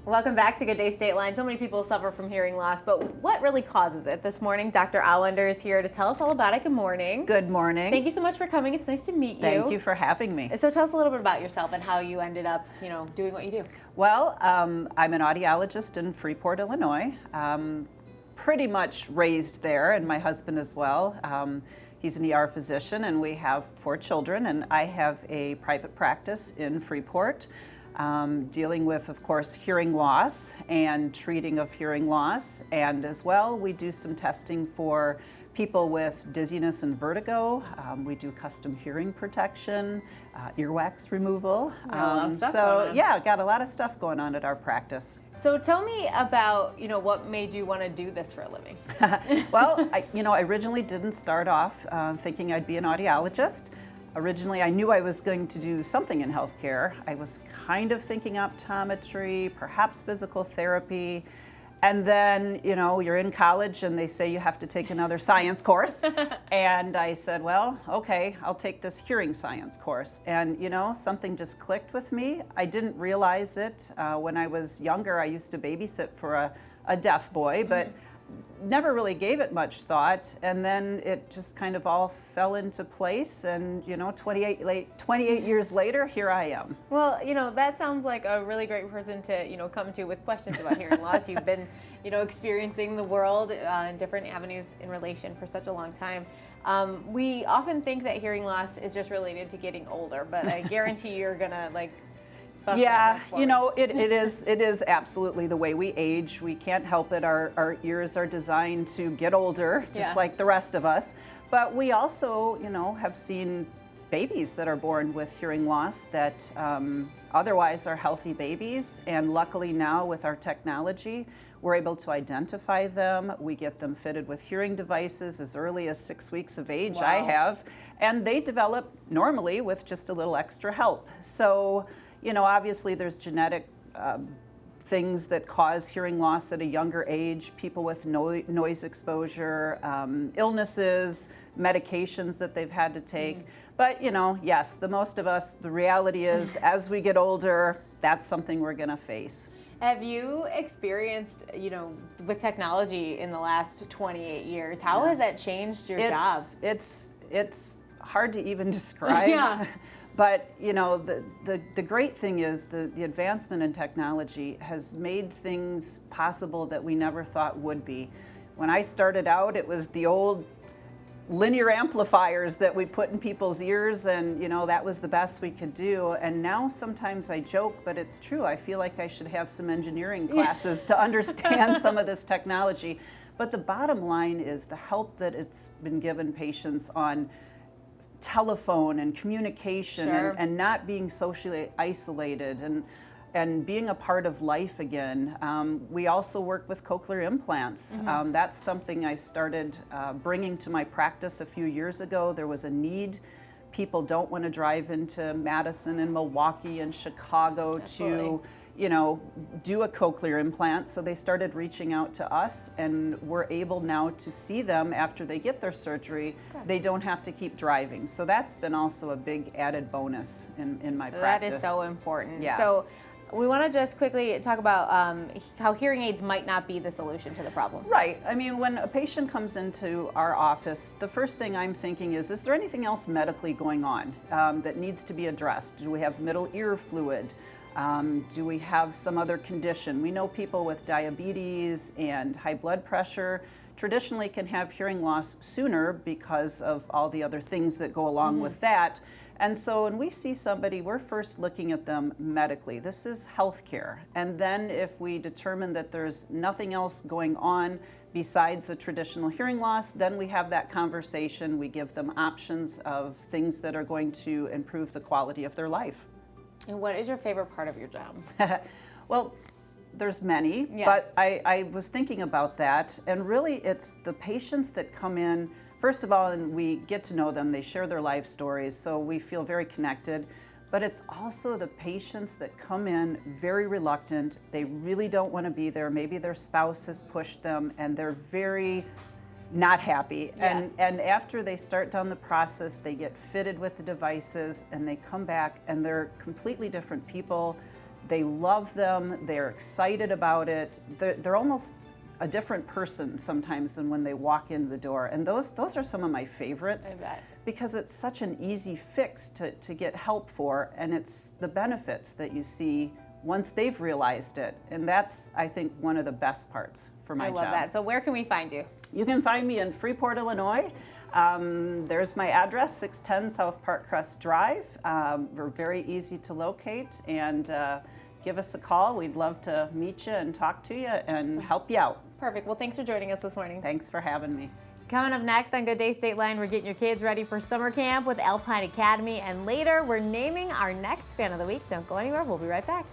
Welcome back to Good Day State Line. So many people suffer from hearing loss, but what really causes it? This morning, Dr. Awender is here to tell us all about it. Good morning. Good morning. Thank you so much for coming. It's nice to meet you. Thank you for having me. So tell us a little bit about yourself and how you ended up, doing what you do. Well, I'm an audiologist in Freeport, Illinois. Pretty much raised there, and my husband as well. He's an ER physician, and we have 4 children, and I have a private practice in Freeport. Dealing with, of course, hearing loss and treating of hearing loss. And as well, we do some testing for people with dizziness and vertigo. We do custom hearing protection, earwax removal. Yeah, got a lot of stuff going on at our practice. So tell me about, what made you want to do this for a living? Well, I originally didn't start off thinking I'd be an audiologist. Originally, I knew I was going to do something in healthcare. I was kind of thinking optometry, perhaps physical therapy. And then, you're in college and they say you have to take another science course. And I said, well, okay, I'll take this hearing science course. And, something just clicked with me. I didn't realize it. When I was younger, I used to babysit for a deaf boy, but never really gave it much thought, and then it just kind of all fell into place, and 28 years later, here I am. Well, that sounds like a really great person to come to with questions about hearing loss. You've been experiencing the world in different avenues in relation for such a long time. We often think that hearing loss is just related to getting older, but I guarantee you're gonna yeah, it is absolutely the way we age. We can't help it. Our ears are designed to get older, just like the rest of us. But we also, have seen babies that are born with hearing loss that otherwise are healthy babies. And luckily now with our technology, we're able to identify them. We get them fitted with hearing devices as early as 6 weeks of age. Wow. I have. And they develop normally with just a little extra help. So, obviously there's genetic things that cause hearing loss at a younger age, people with noise exposure, illnesses, medications that they've had to take. But, yes, the most of us, the reality is as we get older, that's something we're going to face. Have you experienced, with technology in the last 28 years, how has that changed your job? It's hard to even describe. Yeah. But, the great thing is the advancement in technology has made things possible that we never thought would be. When I started out, it was the old linear amplifiers that we put in people's ears, and, that was the best we could do. And now sometimes I joke, but it's true. I feel like I should have some engineering classes to understand some of this technology. But the bottom line is the help that it's been given patients on telephone and communication, and not being socially isolated and being a part of life again. We also work with cochlear implants. That's something I started bringing to my practice a few years ago. There was a need. People don't want to drive into Madison and Milwaukee and Chicago to do a cochlear implant, so they started reaching out to us, and we're able now to see them after they get their surgery. Good. They don't have to keep driving, so that's been also a big added bonus in my practice. That is so important. Yeah. So we want to just quickly talk about how hearing aids might not be the solution to the problem. Right. I mean, when a patient comes into our office, the first thing I'm thinking is there anything else medically going on that needs to be addressed? Do we have middle ear fluid? Do we have some other condition? We know people with diabetes and high blood pressure traditionally can have hearing loss sooner because of all the other things that go along with that. And so when we see somebody, we're first looking at them medically. This is healthcare. And then if we determine that there's nothing else going on besides a traditional hearing loss, then we have that conversation. We give them options of things that are going to improve the quality of their life. And what is your favorite part of your job? Well, there's many, but I was thinking about that, and really it's the patients that come in, first of all, and we get to know them, they share their life stories, so we feel very connected, but it's also the patients that come in very reluctant, they really don't want to be there, maybe their spouse has pushed them, and they're very not happy. Yeah. And after they start down the process, they get fitted with the devices and they come back and they're completely different people. They love them. They're excited about it. They're almost a different person sometimes than when they walk in the door. And those are some of my favorites. I bet. Because it's such an easy fix to get help for, and it's the benefits that you see once they've realized it. And that's, I think, one of the best parts for my job. I love that. So where can we find you? You can find me in Freeport, Illinois. There's my address, 610 South Park Crest Drive. We're very easy to locate, and give us a call. We'd love to meet you and talk to you and help you out. Perfect. Well, thanks for joining us this morning. Thanks for having me. Coming up next on Good Day State Line, we're getting your kids ready for summer camp with Alpine Academy, and later we're naming our next fan of the week. Don't go anywhere. We'll be right back.